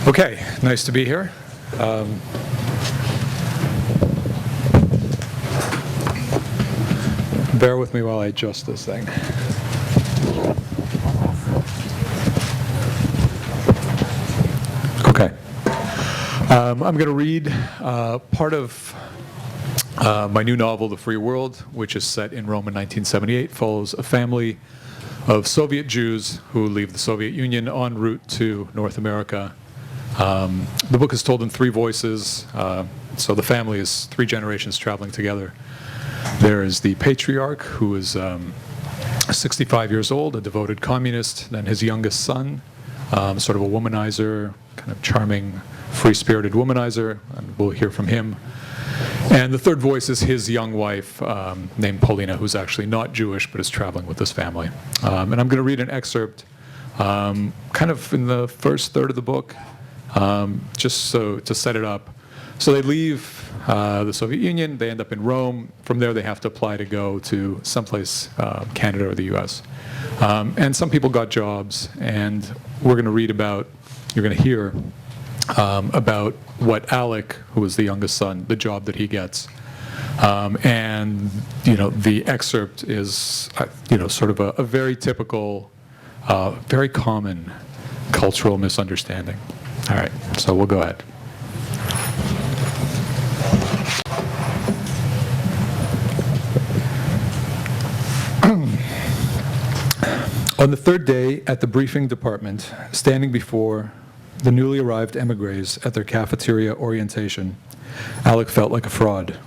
Okay, nice to be here. Bear with me while I adjust this thing. Okay. I'm going to read part of my new novel, The Free World, which is set in Rome in 1978, follows a family of Soviet Jews who leave the Soviet Union en route to North America. The book is told in three voices, so the family is three generations traveling together. There is the patriarch, who is 65 years old, a devoted communist, then his youngest son, sort of a womanizer, kind of charming, free-spirited womanizer, and we'll hear from him. And the third voice is his young wife, named Paulina, who's actually not Jewish, but is traveling with this family. And I'm going to read an excerpt, kind of in the first third of the book, just so to set it up. So they leave the Soviet Union, they end up in Rome. From there, they have to apply to go to someplace, Canada or the US. And some people got jobs, and we're going to read about, you're going to hear about what Alec, who is the youngest son, the job that he gets. And, the excerpt is, sort of a very typical, very common cultural misunderstanding. All right, so we'll go ahead. On the third day at the briefing department, standing before the newly arrived émigrés at their cafeteria orientation, Alec felt like a fraud.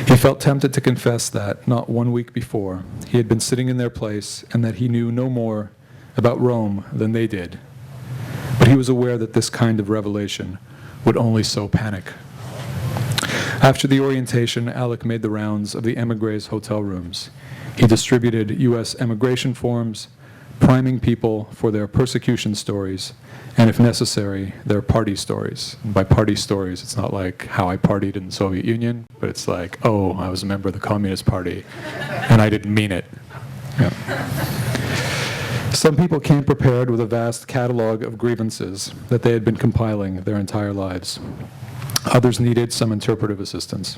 He felt tempted to confess that, not 1 week before, he had been sitting in their place and that he knew no more about Rome than they did. But he was aware that this kind of revelation would only sow panic. After the orientation, Alec made the rounds of the émigrés' hotel rooms. He distributed U.S. immigration forms, priming people for their persecution stories, and if necessary, their party stories. And by party stories, it's not like how I partied in the Soviet Union, but it's like, oh, I was a member of the Communist Party, and I didn't mean it. Yeah. Some people came prepared with a vast catalog of grievances that they had been compiling their entire lives. Others needed some interpretive assistance.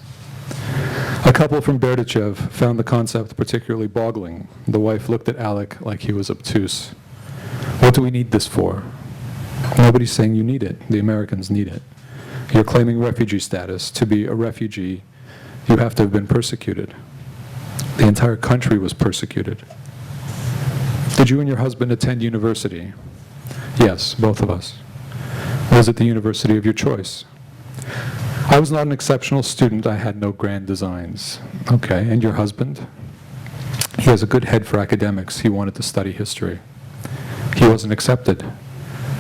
A couple from Berdichev found the concept particularly boggling. The wife looked at Alec like he was obtuse. What do we need this for? Nobody's saying you need it. The Americans need it. You're claiming refugee status. To be a refugee, you have to have been persecuted. The entire country was persecuted. Did you and your husband attend university? Yes, both of us. Was it the university of your choice? I was not an exceptional student. I had no grand designs. Okay, and your husband? He has a good head for academics. He wanted to study history. He wasn't accepted.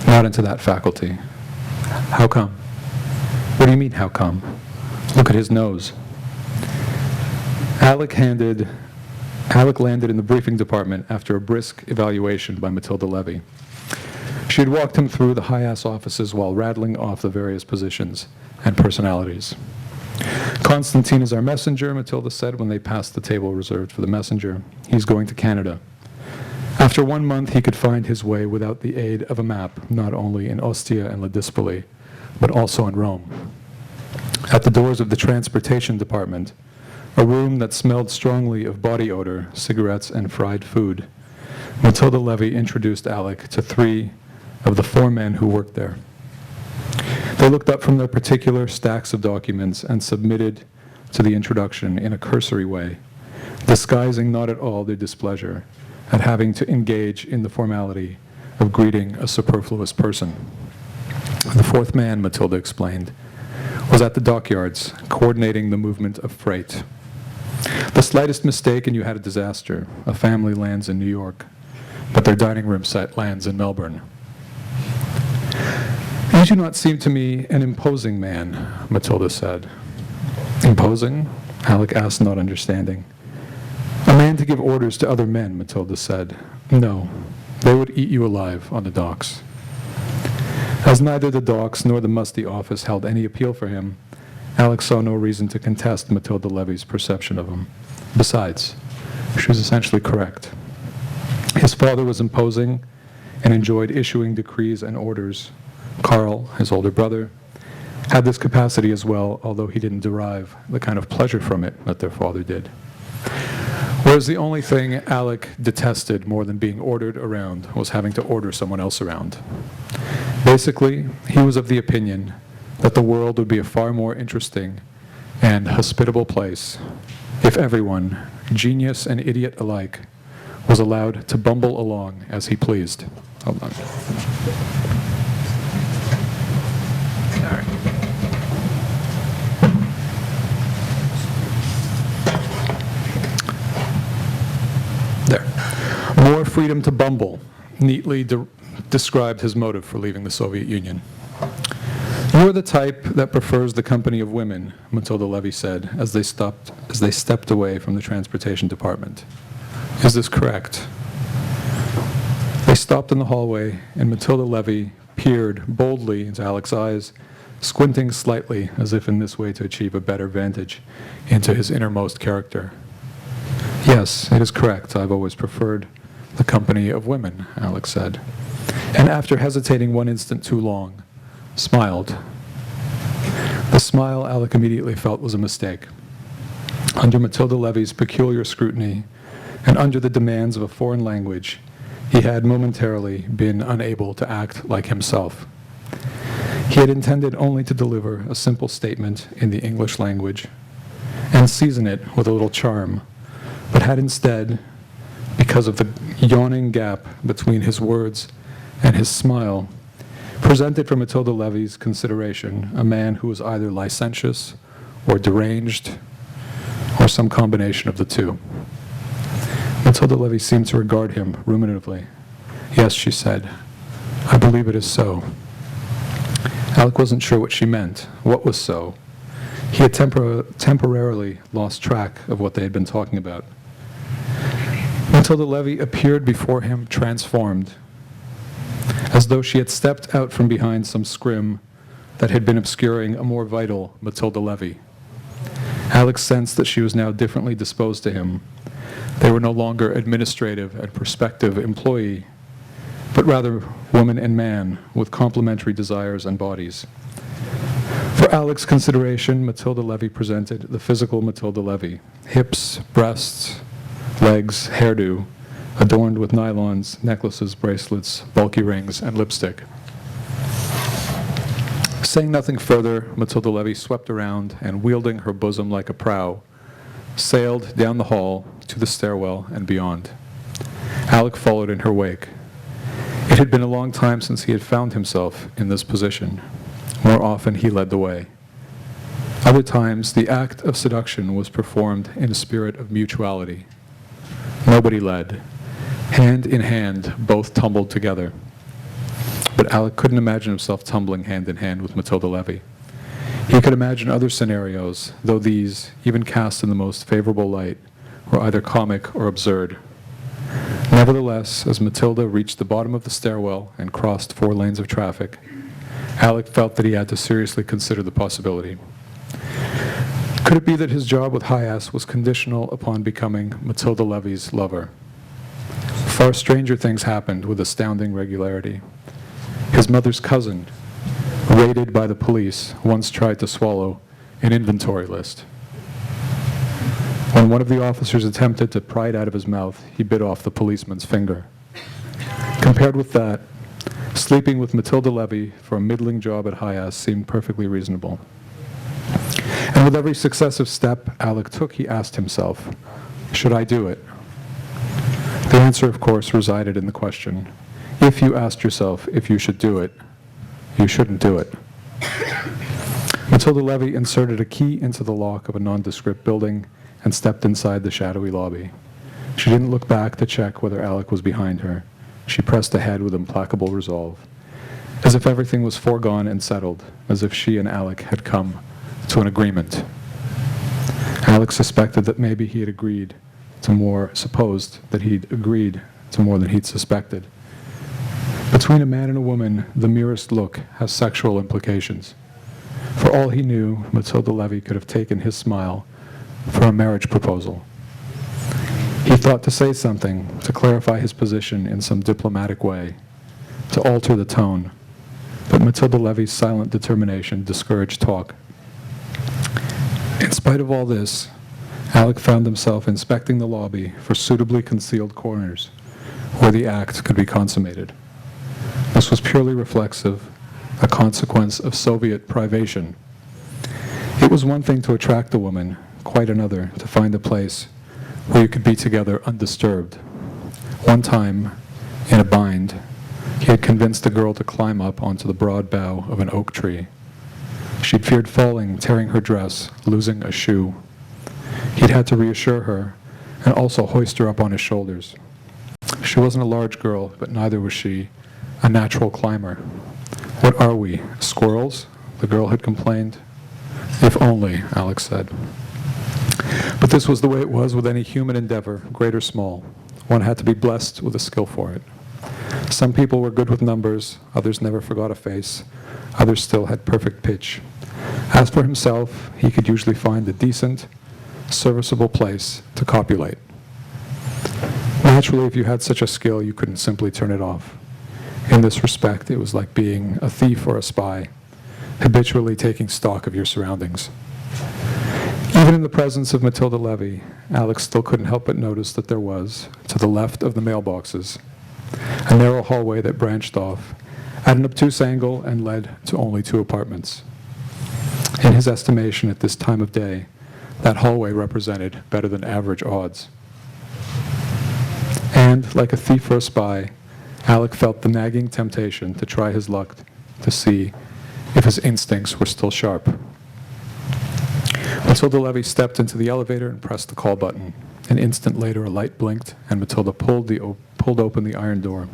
Not into that faculty. How come? What do you mean, how come? Look at his nose. Alec landed in the briefing department after a brisk evaluation by Matilda Levy. She had walked him through the high-ass offices while rattling off the various positions and personalities. Constantine is our messenger, Matilda said when they passed the table reserved for the messenger. He's going to Canada. After 1 month, he could find his way without the aid of a map, not only in Ostia and Ladispoli, but also in Rome. At the doors of the transportation department, a room that smelled strongly of body odor, cigarettes, and fried food, Matilda Levy introduced Alec to 3 of the 4 men who worked there. They looked up from their particular stacks of documents and submitted to the introduction in a cursory way, disguising not at all their displeasure at having to engage in the formality of greeting a superfluous person. The 4th man, Matilda explained, was at the dockyards, coordinating the movement of freight. The slightest mistake and you had a disaster. A family lands in New York, but their dining room set lands in Melbourne. You do not seem to me an imposing man, Matilda said. Imposing? Alec asked, not understanding. A man to give orders to other men, Matilda said. No, they would eat you alive on the docks. As neither the docks nor the musty office held any appeal for him, Alec saw no reason to contest Matilda Levy's perception of him. Besides, she was essentially correct. His father was imposing and enjoyed issuing decrees and orders Carl, his older brother, had this capacity as well, although he didn't derive the kind of pleasure from it that their father did. Whereas the only thing Alec detested more than being ordered around was having to order someone else around. Basically, he was of the opinion that the world would be a far more interesting and hospitable place if everyone, genius and idiot alike, was allowed to bumble along as he pleased. Hold on. All right. There. More freedom to bumble neatly described his motive for leaving the Soviet Union. "You're the type that prefers the company of women," Matilda Levy said as they stepped away from the transportation department. "Is this correct?" They stopped in the hallway, and Matilda Levy peered boldly into Alec's eyes, squinting slightly as if in this way to achieve a better vantage into his innermost character. "Yes, it is correct. I've always preferred the company of women," Alec said, and after hesitating one instant too long, smiled. The smile Alec immediately felt was a mistake. Under Matilda Levy's peculiar scrutiny, and under the demands of a foreign language, he had momentarily been unable to act like himself. He had intended only to deliver a simple statement in the English language and season it with a little charm, but had instead, because of the yawning gap between his words and his smile, presented for Matilda Levy's consideration a man who was either licentious or deranged or some combination of the two. Matilda Levy seemed to regard him ruminatively. "Yes," she said, "I believe it is so." Alec wasn't sure what she meant. What was so? He had temporarily lost track of what they had been talking about. Matilda Levy appeared before him transformed, as though she had stepped out from behind some scrim that had been obscuring a more vital Matilda Levy. Alex sensed that she was now differently disposed to him. They were no longer administrative and prospective employee, but rather woman and man with complementary desires and bodies. For Alex's consideration, Matilda Levy presented the physical Matilda Levy: hips, breasts, legs, hairdo, adorned with nylons, necklaces, bracelets, bulky rings, and lipstick. Saying nothing further, Matilda Levy swept around and, wielding her bosom like a prow, sailed down the hall to the stairwell and beyond. Alec followed in her wake. It had been a long time since he had found himself in this position. More often he led the way. Other times, the act of seduction was performed in a spirit of mutuality. Nobody led. Hand in hand, both tumbled together. But Alec couldn't imagine himself tumbling hand in hand with Matilda Levy. He could imagine other scenarios, though these, even cast in the most favorable light, were either comic or absurd. Nevertheless, as Matilda reached the bottom of the stairwell and crossed 4 lanes of traffic, Alec felt that he had to seriously consider the possibility. Could it be that his job with Hyas was conditional upon becoming Matilda Levy's lover? Far stranger things happened with astounding regularity. His mother's cousin, raided by the police, once tried to swallow an inventory list. When one of the officers attempted to pry it out of his mouth, he bit off the policeman's finger. Compared with that, sleeping with Matilda Levy for a middling job at Hyas seemed perfectly reasonable. And with every successive step Alec took, he asked himself, should I do it? The answer, of course, resided in the question. If you asked yourself if you should do it, you shouldn't do it. Matilda Levy inserted a key into the lock of a nondescript building and stepped inside the shadowy lobby. She didn't look back to check whether Alec was behind her. She pressed ahead with implacable resolve, as if everything was foregone and settled, as if she and Alec had come to an agreement. Alec suspected that maybe he had agreed to more, supposed that he'd agreed to more than he'd suspected. Between a man and a woman, the merest look has sexual implications. For all he knew, Matilda Levy could have taken his smile for a marriage proposal. He thought to say something, to clarify his position in some diplomatic way, to alter the tone, but But Matilda Levy's silent determination discouraged talk. In spite of all this, Alec found himself inspecting the lobby for suitably concealed corners where the act could be consummated. This was purely reflexive, a consequence of Soviet privation. It was one thing to attract a woman, quite another to find a place where you could be together undisturbed. One time, in a bind, he had convinced a girl to climb up onto the broad bough of an oak tree. She'd feared falling, tearing her dress, losing a shoe. He'd had to reassure her and also hoist her up on his shoulders. She wasn't a large girl, but neither was she a natural climber. "What are we, squirrels?" the girl had complained. "If only," Alex said. But this was the way it was with any human endeavor, great or small. One had to be blessed with a skill for it. Some people were good with numbers, others never forgot a face, others still had perfect pitch. As for himself, he could usually find a decent, serviceable place to copulate. Naturally, if you had such a skill, you couldn't simply turn it off. In this respect, it was like being a thief or a spy, habitually taking stock of your surroundings. Even in the presence of Matilda Levy, Alex still couldn't help but notice that there was, to the left of the mailboxes, a narrow hallway that branched off at an obtuse angle and led to only 2 apartments. In his estimation at this time of day, that hallway represented better than average odds. And, like a thief or a spy, Alec felt the nagging temptation to try his luck to see if his instincts were still sharp. Matilda Levy stepped into the elevator and pressed the call button. An instant later, a light blinked, and Matilda pulled open the iron door.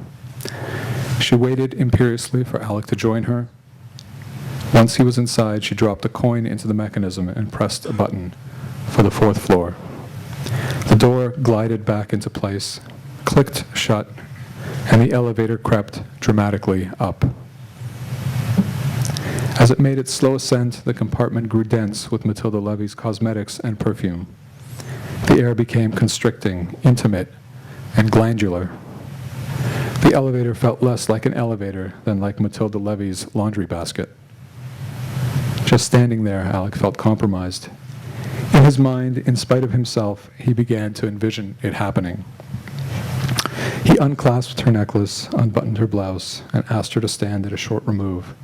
She waited imperiously for Alec to join her. Once he was inside, she dropped a coin into the mechanism and pressed a button for the 4th floor. The door glided back into place, clicked shut, and the elevator crept dramatically up. As it made its slow ascent, the compartment grew dense with Matilda Levy's cosmetics and perfume. The air became constricting, intimate, and glandular. The elevator felt less like an elevator than like Matilda Levy's laundry basket. Just standing there, Alec felt compromised. In his mind, in spite of himself, he began to envision it happening. He unclasped her necklace, unbuttoned her blouse, and asked her to stand at a short remove,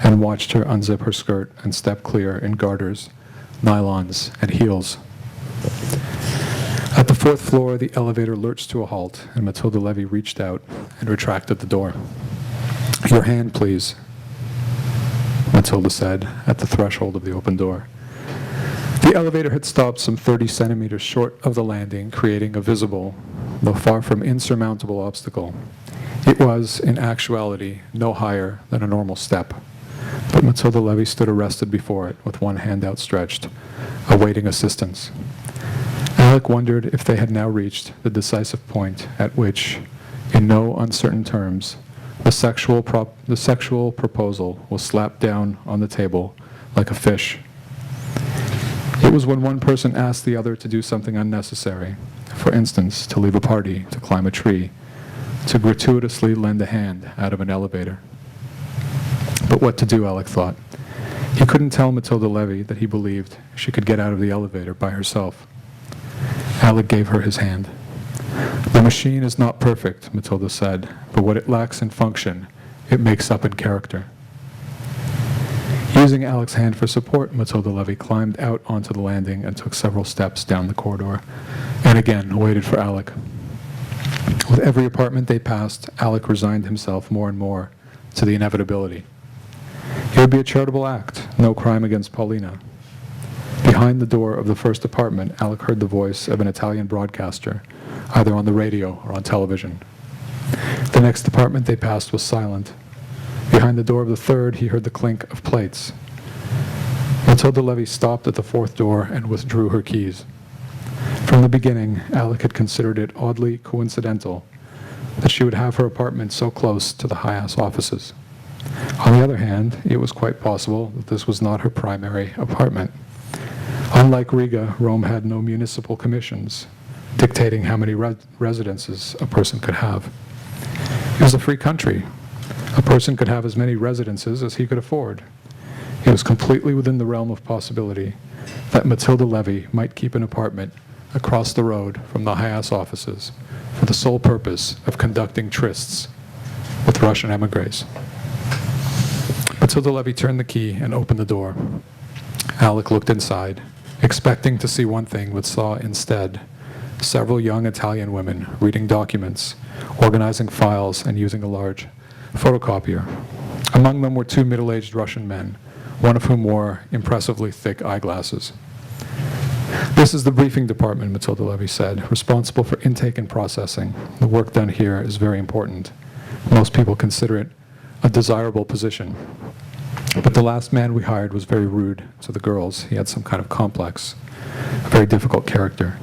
and watched her unzip her skirt and step clear in garters, nylons, and heels. At the 4th floor, the elevator lurched to a halt, and Matilda Levy reached out and retracted the door. "Your hand, please," Matilda said at the threshold of the open door. The elevator had stopped some 30 centimeters short of the landing, creating a visible, though far from insurmountable obstacle. It was, in actuality, no higher than a normal step. But Matilda Levy stood arrested before it, with one hand outstretched, awaiting assistance. Alec wondered if they had now reached the decisive point at which, in no uncertain terms, the sexual proposal was slapped down on the table like a fish. It was when one person asked the other to do something unnecessary, for instance, to leave a party, to climb a tree, to gratuitously lend a hand out of an elevator. But what to do, Alec thought. He couldn't tell Matilda Levy that he believed she could get out of the elevator by herself. Alec gave her his hand. "The machine is not perfect," Matilda said, "but what it lacks in function, it makes up in character." Using Alec's hand for support, Matilda Levy climbed out onto the landing and took several steps down the corridor, and again waited for Alec. With every apartment they passed, Alec resigned himself more and more to the inevitability. It would be a charitable act, no crime against Paulina. Behind the door of the first apartment, Alec heard the voice of an Italian broadcaster, either on the radio or on television. The next apartment they passed was silent. Behind the door of the third, he heard the clink of plates. Matilda Levy stopped at the 4th door and withdrew her keys. From the beginning, Alec had considered it oddly coincidental that she would have her apartment so close to the Hayas offices. On the other hand, it was quite possible that this was not her primary apartment. Unlike Riga, Rome had no municipal commissions dictating how many residences a person could have. It was a free country. A person could have as many residences as he could afford. It was completely within the realm of possibility that Matilda Levy might keep an apartment across the road from the Hayas offices for the sole purpose of conducting trysts with Russian emigres. Matilda Levy turned the key and opened the door. Alec looked inside, expecting to see one thing, but saw instead several young Italian women reading documents, organizing files, and using a large photocopier. Among them were two middle-aged Russian men, one of whom wore impressively thick eyeglasses. "This is the briefing department," Matilda Levy said, "responsible for intake and processing. The work done here is very important. Most people consider it a desirable position. But the last man we hired was very rude to the girls. He had some kind of complex, a very difficult character.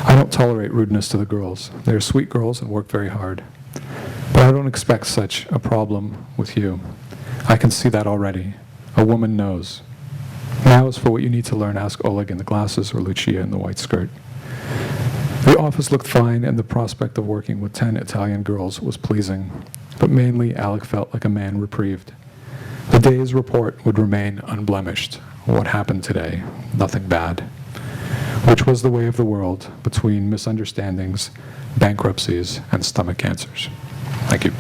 I don't tolerate rudeness to the girls. They are sweet girls and work very hard. But I don't expect such a problem with you. I can see that already. A woman knows. Now as for what you need to learn, ask Oleg in the glasses or Lucia in the white skirt." The office looked fine, and the prospect of working with 10 Italian girls was pleasing. But mainly, Alec felt like a man reprieved. The day's report would remain unblemished. What happened today? Nothing bad. Which was the way of the world between misunderstandings, bankruptcies, and stomach cancers. Thank you.